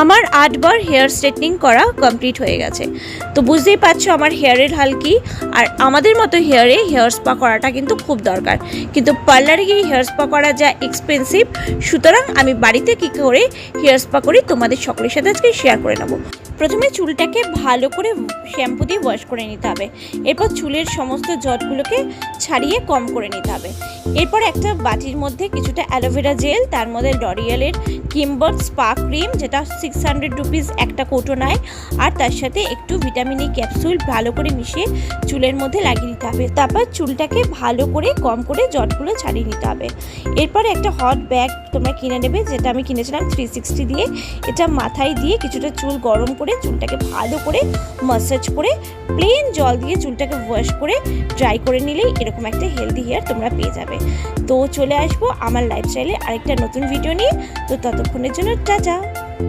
আমার 8 বার hair straightening করা complete হয়ে গেছে। তো বুঝতেই পারছো আমার হেয়ারের হাল কি। আর আমাদের মতো হেয়ার স্পা করাটা কিন্তু খুব দরকার, কিন্তু পার্লারে গিয়ে হেয়ার স্পা করা যা এক্সপেন্সিভ। সুতরাং আমি বাড়িতে কী করে হেয়ার স্পা করি তোমাদের সকলের সাথে আজকে শেয়ার করে নেব। প্রথমে চুলটাকে ভালো করে শ্যাম্পু দিয়ে ওয়াশ করে নিতে হবে। এরপর চুলের সমস্ত জটগুলোকে ছাড়িয়ে কম করে নিতে হবে। এরপর একটা বাটির মধ্যে কিছুটা অ্যালোভেরা জেল, তার মধ্যে লরিয়ালের কিমবট স্পা ক্রিম, যেটা 600 রুপিস একটা কৌটো নেয়, আর তার সাথে একটু ভিটামিন ই ক্যাপসুল ভালো করে মিশিয়ে চুলের মধ্যে লাগিয়ে নিতে হবে। তারপর চুলটাকে ভালো করে কম করে জটগুলো ছাড়িয়ে নিতে হবে। এরপর একটা হট ব্যাগ তোমরা কিনে নেবে, যেটা আমি কিনেছিলাম 360 দিয়ে। এটা মাথায় দিয়ে কিছুটা চুল গরম করে চুলটাকে ভালো করে ম্যাসাজ করে প্লেন জল দিয়ে চুলটাকে ওয়াশ করে ড্রাই করে নিলেই এরকম একটা হেলদি হেয়ার তোমরা পেয়ে যাবে। তো চলে আসবো আমার লাইফস্টাইলে আরেকটা নতুন ভিডিও নিয়ে। তো ততক্ষণের জন্য টাটা।